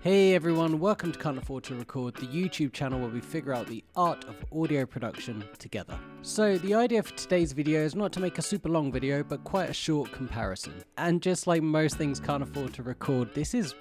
Hey everyone, welcome to Can't Afford to Record, the YouTube channel where we figure out the art of audio production together. So the idea for today's video is not to make a super long video, but quite a short comparison. And just like most things Can't Afford to Record, this is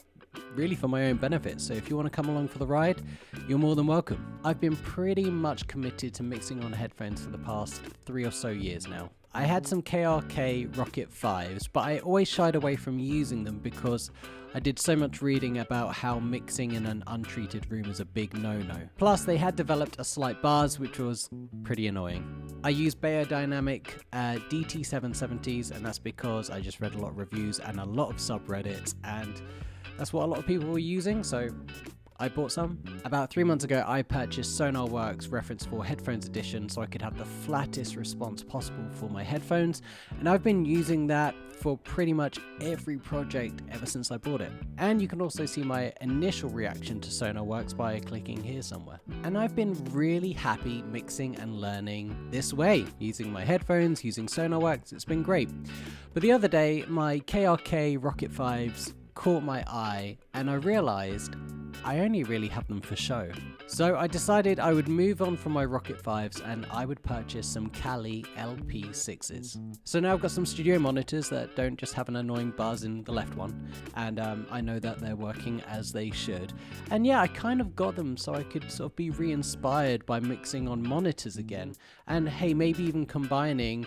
really for my own benefit, so if you want to come along for the ride, you're more than welcome. I've been pretty much committed to mixing on headphones for the past 3 or so years now. I had some KRK Rokit 5s, but I always shied away from using them because I did so much reading about how mixing in an untreated room is a big no-no. Plus, they had developed a slight buzz, which was pretty annoying. I use Beyerdynamic DT770s, and that's because I just read a lot of reviews and a lot of subreddits, and that's what a lot of people were using, so I bought some. About 3 months ago, I purchased Sonarworks Reference 4 Headphones Edition so I could have the flattest response possible for my headphones, and I've been using that for pretty much every project ever since I bought it. And you can also see my initial reaction to Sonarworks by clicking here somewhere. And I've been really happy mixing and learning this way, using my headphones, using Sonarworks. It's been great. But the other day, my KRK Rokit 5s caught my eye, and I realized I only really have them for show. So I decided I would move on from my Rokit 5s and I would purchase some Kali LP6's. So now I've got some studio monitors that don't just have an annoying buzz in the left one, and I know that they're working as they should. And yeah, I kind of got them so I could sort of be re-inspired by mixing on monitors again, and hey, maybe even combining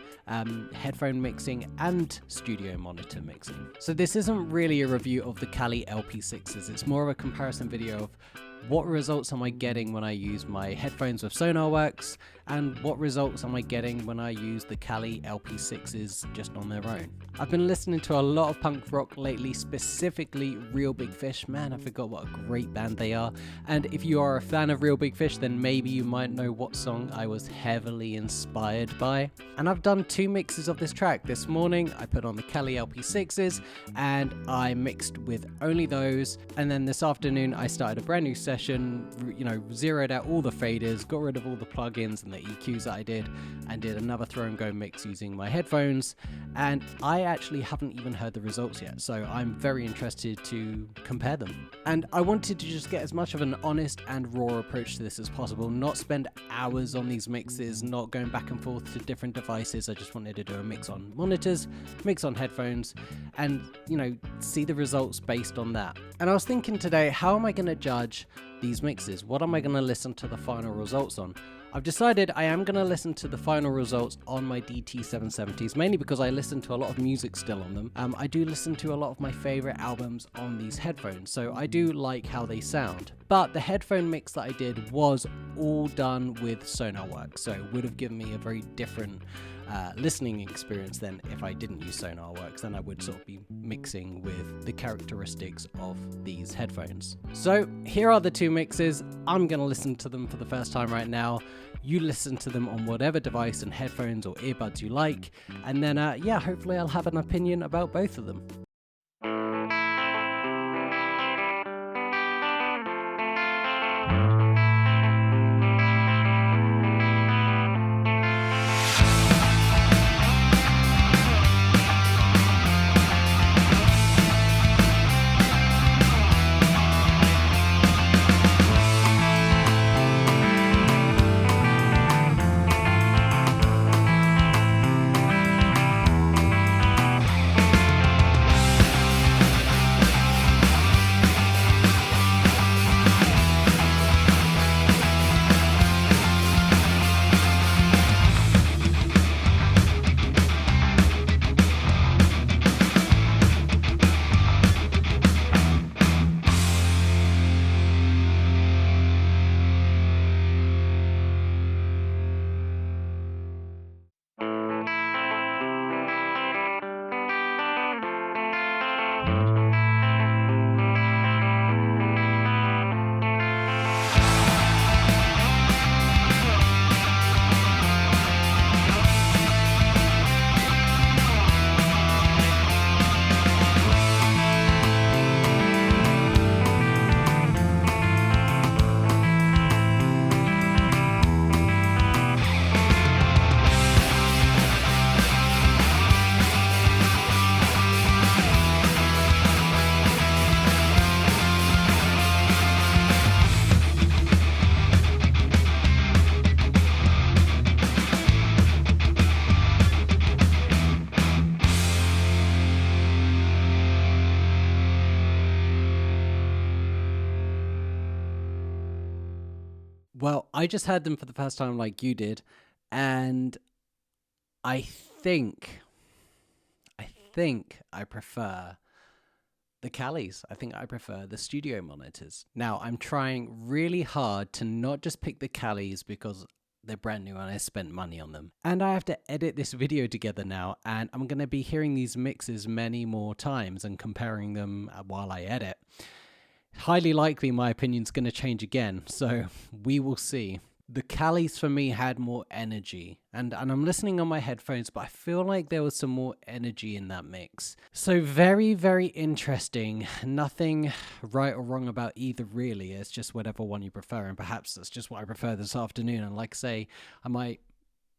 headphone mixing and studio monitor mixing. So this isn't really a review of the Kali LP6's, it's more of a comparison video of what results am I getting when I use my headphones with Sonarworks, and what results am I getting when I use the Kali LP6's just on their own. I've been listening to a lot of punk rock lately, specifically Real Big Fish. Man, I forgot what a great band they are. And if you are a fan of Real Big Fish, then maybe you might know what song I was heavily inspired by. And I've done 2 mixes of this track. This morning I put on the Kali LP6's and I mixed with only those, and then this afternoon I started a brand new session, zeroed out all the faders, got rid of all the plugins and the EQs that I did, and did another throw and go mix using my headphones. And I actually haven't even heard the results yet, so I'm very interested to compare them. And I wanted to just get as much of an honest and raw approach to this as possible, not spend hours on these mixes, not going back and forth to different devices. I just wanted to do a mix on monitors, mix on headphones, and see the results based on that. And I was thinking today, how am I going to judge these mixes? What am I going to listen to the final results on? I've decided I am going to listen to the final results on my DT770s, mainly because I listen to a lot of music still on them. I do listen to a lot of my favorite albums on these headphones, so I do like how they sound. But the headphone mix that I did was all done with Sonarworks, so it would have given me a very different listening experience than if I didn't use Sonarworks. Then I would sort of be mixing with the characteristics of these headphones. So here are the 2 mixes. I'm going to listen to them for the first time right now. You listen to them on whatever device and headphones or earbuds you like, and then hopefully I'll have an opinion about both of them. Well, I just heard them for the first time like you did, and I think I prefer the Kalis. I think I prefer the studio monitors. Now, I'm trying really hard to not just pick the Kalis because they're brand new and I spent money on them. And I have to edit this video together now, and I'm going to be hearing these mixes many more times and comparing them while I edit. Highly likely my opinion's going to change again, so we will see. The Kalis for me had more energy, and I'm listening on my headphones, but I feel like there was some more energy in that mix. So very, very interesting. Nothing right or wrong about either, really. It's just whatever one you prefer, and perhaps that's just what I prefer this afternoon. And like I say, I might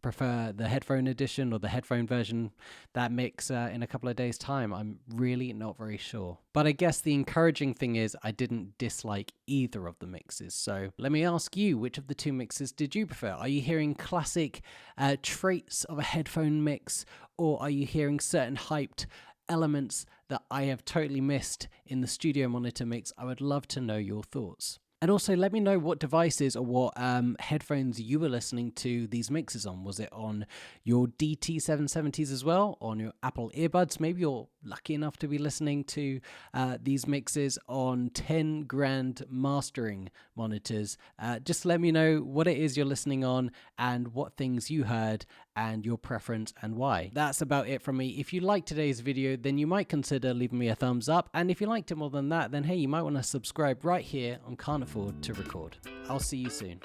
prefer the headphone edition or the headphone version, that mix in a couple of days time. I'm really not very sure, but I guess the encouraging thing is I didn't dislike either of the mixes. So let me ask you, which of the two mixes did you prefer? Are you hearing classic traits of a headphone mix, or are you hearing certain hyped elements that I have totally missed in the studio monitor mix? I would love to know your thoughts. And also let me know what devices or what headphones you were listening to these mixes on. Was it on your DT770s as well? On your Apple earbuds? Maybe you're lucky enough to be listening to these mixes on 10 grand mastering monitors. Just let me know what it is you're listening on and what things you heard and your preference and why. That's about it from me. If you liked today's video, then you might consider leaving me a thumbs up. And if you liked it more than that, then hey, you might want to subscribe right here on Can't Afford to Record. I'll see you soon.